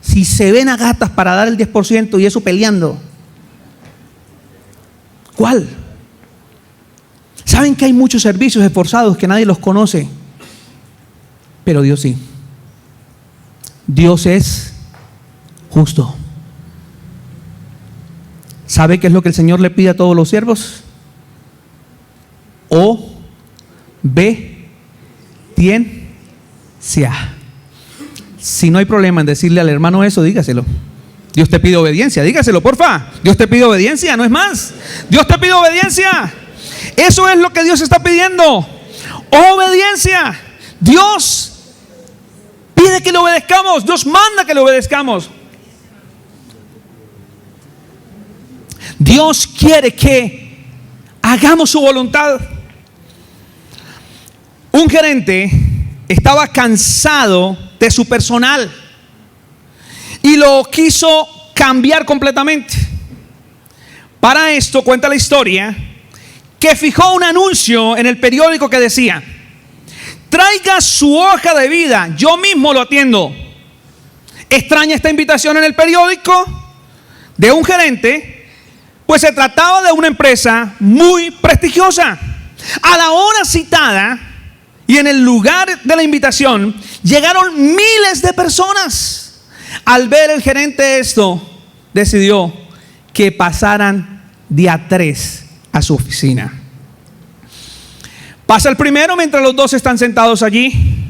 Si se ven a gatas para dar el 10% y eso peleando, ¿cuál? Saben que hay muchos servicios esforzados que nadie los conoce, pero Dios sí. Dios es justo. ¿Sabe qué es lo que el Señor le pide a todos los siervos? Obediencia. Si no hay problema en decirle al hermano eso, dígaselo. Dios te pide obediencia, dígaselo, porfa. Dios te pide obediencia, no es más. Dios te pide obediencia. Eso es lo que Dios está pidiendo. Obediencia. Dios pide que le obedezcamos. Dios manda que le obedezcamos. Dios quiere que hagamos su voluntad. Un gerente estaba cansado de su personal y lo quiso cambiar completamente. Para esto cuenta la historia que fijó un anuncio en el periódico que decía: traiga su hoja de vida, yo mismo lo atiendo. Extraña esta invitación en el periódico de un gerente, pues se trataba de una empresa muy prestigiosa. A la hora citada y en el lugar de la invitación llegaron miles de personas. Al ver el gerente esto, decidió que pasaran día 3 a su oficina. Pasa el primero mientras los dos están sentados allí,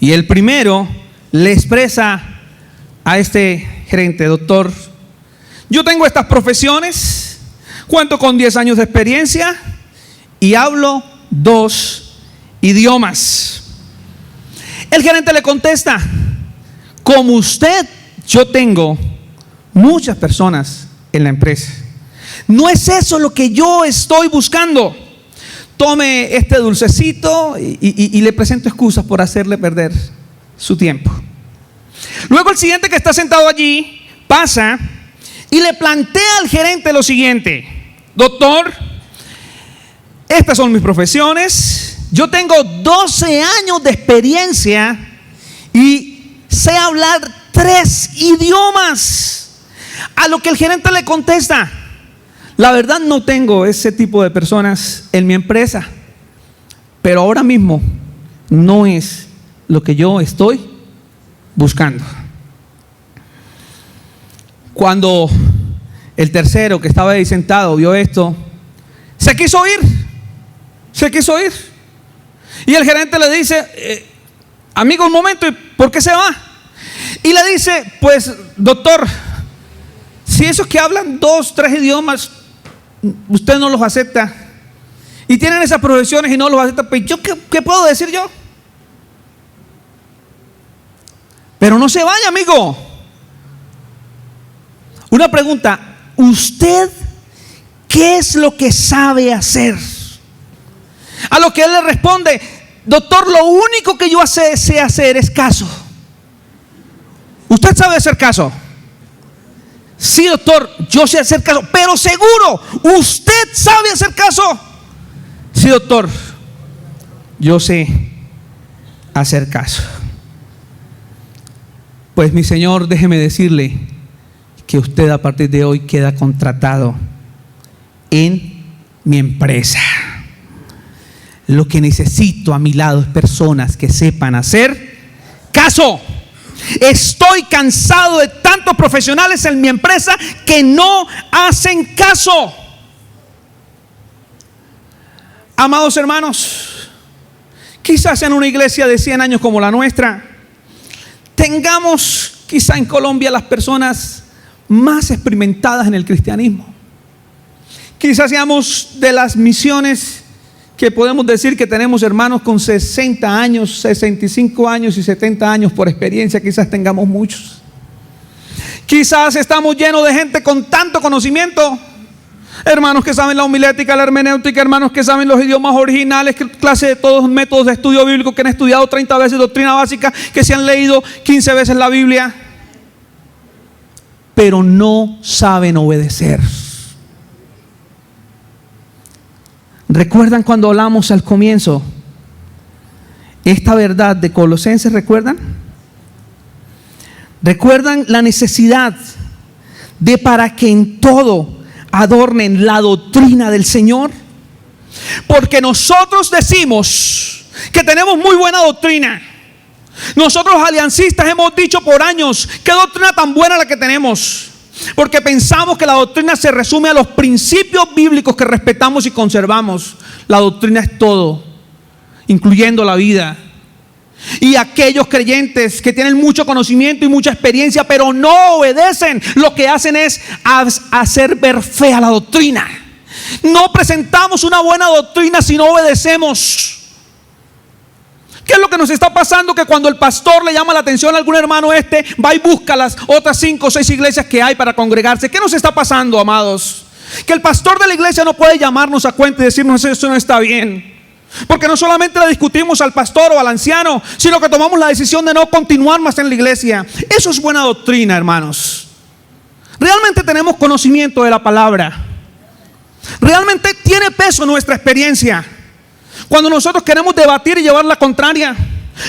y el primero le expresa a este gerente: doctor, yo tengo estas profesiones, cuento con 10 años de experiencia y hablo 2 idiomas. El gerente le contesta: como usted, yo tengo muchas personas en la empresa. No es eso lo que yo estoy buscando. Tome este dulcecito y le presento excusas por hacerle perder su tiempo. Luego el siguiente que está sentado allí pasa y le plantea al gerente lo siguiente: doctor, estas son mis profesiones. Yo tengo 12 años de experiencia y sé hablar 3 idiomas. A lo que el gerente le contesta: la verdad no tengo ese tipo de personas en mi empresa, pero ahora mismo no es lo que yo estoy buscando. Cuando el tercero que estaba ahí sentado vio esto, se quiso ir. Y el gerente le dice: amigo, un momento, ¿por qué se va? Y le dice: pues doctor, si esos que hablan 2, 3 idiomas usted no los acepta y tienen esas profesiones y no los acepta, pues yo ¿qué puedo decir yo? Pero no se vaya, amigo. Una pregunta: ¿usted qué es lo que sabe hacer? A lo que él le responde: doctor, lo único que yo sé hacer es caso. ¿Usted sabe hacer caso? Sí, doctor, yo sé hacer caso. Pero seguro, ¿usted sabe hacer caso? Sí, doctor, yo sé hacer caso. Pues mi señor, déjeme decirle que usted a partir de hoy queda contratado en mi empresa. Lo que necesito a mi lado es personas que sepan hacer caso. Estoy cansado de tantos profesionales en mi empresa que no hacen caso. Amados hermanos, quizás en una iglesia de 100 años como la nuestra, tengamos quizá en Colombia las personas más experimentadas en el cristianismo. Quizás seamos de las misiones que podemos decir que tenemos hermanos con 60 años, 65 años y 70 años por experiencia. Quizás tengamos muchos. Quizás estamos llenos de gente con tanto conocimiento. Hermanos que saben la homilética, la hermenéutica, hermanos que saben los idiomas originales, clase de todos métodos de estudio bíblico, que han estudiado 30 veces doctrina básica, que se han leído 15 veces la Biblia, pero no saben obedecer. ¿Recuerdan cuando hablamos al comienzo esta verdad de Colosenses? ¿Recuerdan? ¿Recuerdan la necesidad de para que en todo adornen la doctrina del Señor? Porque nosotros decimos que tenemos muy buena doctrina. Nosotros los aliancistas hemos dicho por años: qué doctrina tan buena la que tenemos. Porque pensamos que la doctrina se resume a los principios bíblicos que respetamos y conservamos. La doctrina es todo, incluyendo la vida. Y aquellos creyentes que tienen mucho conocimiento y mucha experiencia, pero no obedecen, lo que hacen es hacer ver fea la doctrina. No presentamos una buena doctrina si no obedecemos. ¿Qué es lo que nos está pasando? Que cuando el pastor le llama la atención a algún hermano, va y busca las otras 5 o 6 iglesias que hay para congregarse. ¿Qué nos está pasando, amados? Que el pastor de la iglesia no puede llamarnos a cuenta y decirnos: eso no está bien. Porque no solamente le discutimos al pastor o al anciano, sino que tomamos la decisión de no continuar más en la iglesia. Eso es buena doctrina, hermanos. Realmente tenemos conocimiento de la palabra. Realmente tiene peso nuestra experiencia. Cuando nosotros queremos debatir y llevar la contraria,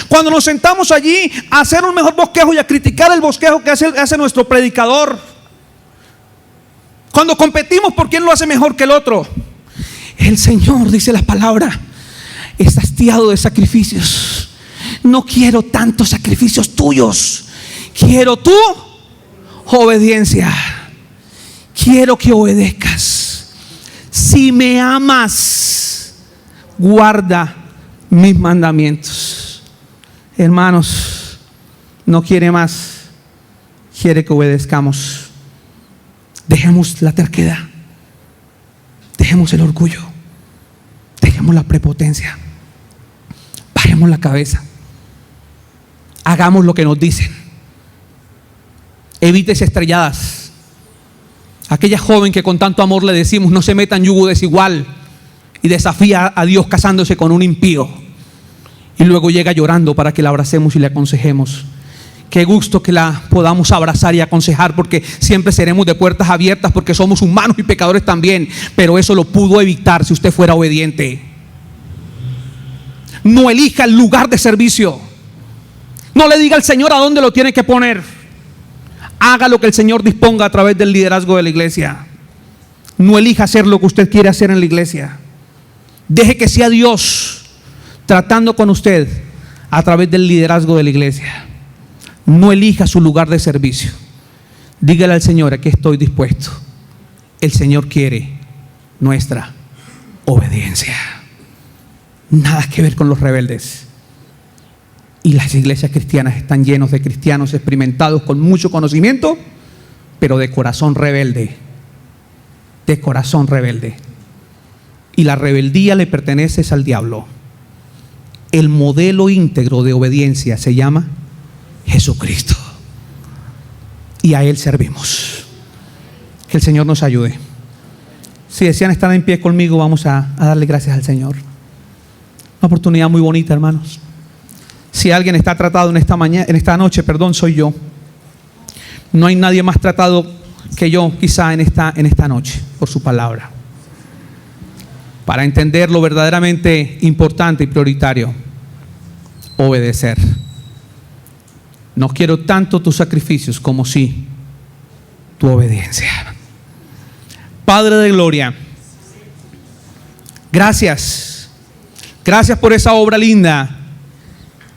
cuando nos sentamos allí a hacer un mejor bosquejo y a criticar el bosquejo que hace nuestro predicador, cuando competimos por quién lo hace mejor que el otro, el Señor, dice la palabra, está hastiado de sacrificios. No quiero tantos sacrificios tuyos, quiero tu obediencia. Quiero que obedezcas. Si me amas, guarda mis mandamientos. Hermanos, no quiere más, quiere que obedezcamos. Dejemos la terquedad, dejemos el orgullo, dejemos la prepotencia, bajemos la cabeza, hagamos lo que nos dicen. Evítese estrelladas. Aquella joven que con tanto amor le decimos: no se meta en yugo desigual, y desafía a Dios casándose con un impío, y luego llega llorando para que la abracemos y le aconsejemos. Qué gusto que la podamos abrazar y aconsejar, porque siempre seremos de puertas abiertas, porque somos humanos y pecadores también. Pero eso lo pudo evitar si usted fuera obediente. No elija el lugar de servicio. No le diga al Señor a dónde lo tiene que poner. Haga lo que el Señor disponga a través del liderazgo de la iglesia. No elija hacer lo que usted quiere hacer en la iglesia. Deje que sea Dios tratando con usted a través del liderazgo de la iglesia. No elija su lugar de servicio. Dígale al Señor: aquí estoy dispuesto. El Señor quiere nuestra obediencia. Nada que ver con los rebeldes. Y las iglesias cristianas están llenas de cristianos experimentados con mucho conocimiento, pero de corazón rebelde. De corazón rebelde. Y la rebeldía le pertenece al diablo. El modelo íntegro de obediencia se llama Jesucristo, y a Él servimos. Que el Señor nos ayude. Si desean estar en pie conmigo, vamos a darle gracias al Señor. Una oportunidad muy bonita, hermanos. Si alguien está tratado en esta noche, soy yo. No hay nadie más tratado que yo, quizá en esta noche, por su palabra. Para entender lo verdaderamente importante y prioritario: obedecer. No quiero tanto tus sacrificios como sí tu obediencia. Padre de gloria, gracias. Gracias por esa obra linda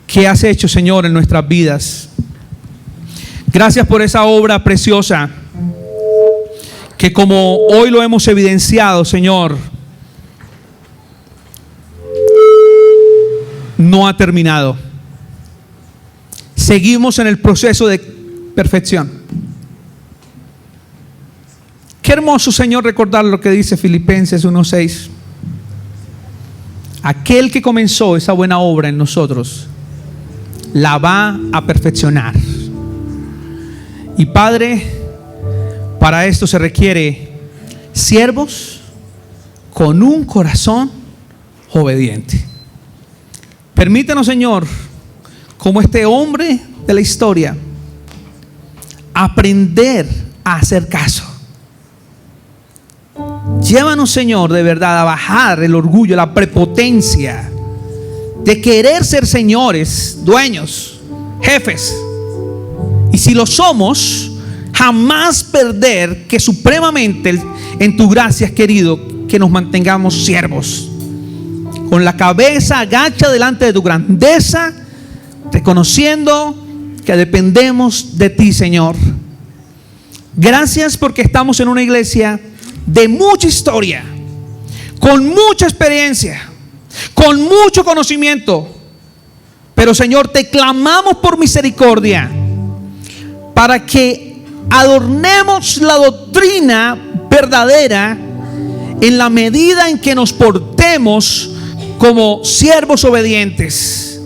que has hecho, Señor, en nuestras vidas. Gracias por esa obra preciosa que, como hoy lo hemos evidenciado, Señor, no ha terminado. Seguimos en el proceso de perfección. Qué hermoso, Señor, recordar lo que dice Filipenses 1:6. Aquel que comenzó esa buena obra en nosotros la va a perfeccionar. Y Padre, para esto se requiere siervos con un corazón obediente. Permítanos, Señor, como este hombre de la historia, aprender a hacer caso. Llévanos, Señor, de verdad a bajar el orgullo, la prepotencia de querer ser señores, dueños, jefes. Y si lo somos, jamás perder que supremamente en tu gracia has querido que nos mantengamos siervos. con la cabeza agacha delante de tu grandeza, reconociendo que dependemos de ti, Señor. Gracias porque estamos en una iglesia de mucha historia, con mucha experiencia, con mucho conocimiento. Pero, Señor, te clamamos por misericordia para que adornemos la doctrina verdadera en la medida en que nos portemos como siervos obedientes.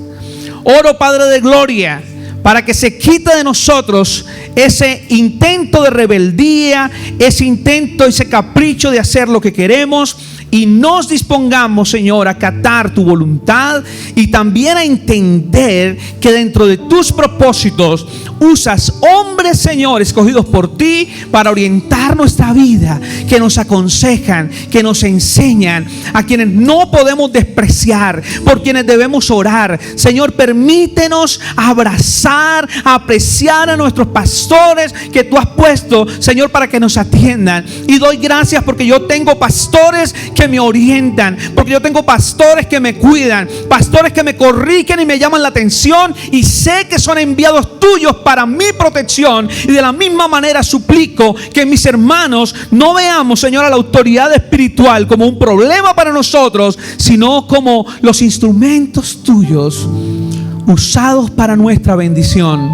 Oro, Padre de gloria, para que se quite de nosotros ese intento de rebeldía, ese intento, ese capricho de hacer lo que queremos, y nos dispongamos, Señor, a acatar tu voluntad y también a entender que dentro de tus propósitos usas hombres, Señor, escogidos por ti para orientar nuestra vida, que nos aconsejan, que nos enseñan, a quienes no podemos despreciar, por quienes debemos orar. Señor, permítenos abrazar, apreciar a nuestros pastores que tú has puesto, Señor, para que nos atiendan. Y doy gracias porque yo tengo pastores que me orientan, porque yo tengo pastores que me cuidan, pastores que me corrigen y me llaman la atención, y sé que son enviados tuyos para mi protección. Y de la misma manera suplico que mis hermanos no veamos, Señor, a la autoridad espiritual como un problema para nosotros, sino como los instrumentos tuyos usados para nuestra bendición.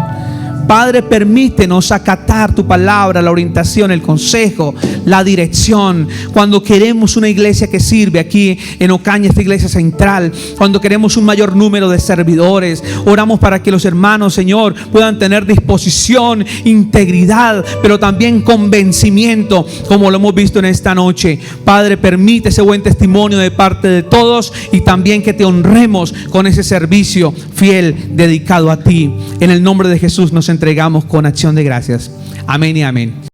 Padre, permítenos acatar tu palabra, la orientación, el consejo, la dirección. Cuando queremos una iglesia que sirve aquí en Ocaña, esta iglesia central, cuando queremos un mayor número de servidores, oramos para que los hermanos, Señor, puedan tener disposición, integridad, pero también convencimiento, como lo hemos visto en esta noche. Padre, permite ese buen testimonio de parte de todos, y también que te honremos con ese servicio fiel dedicado a ti. En el nombre de Jesús nos entregamos con acción de gracias. Amén y amén.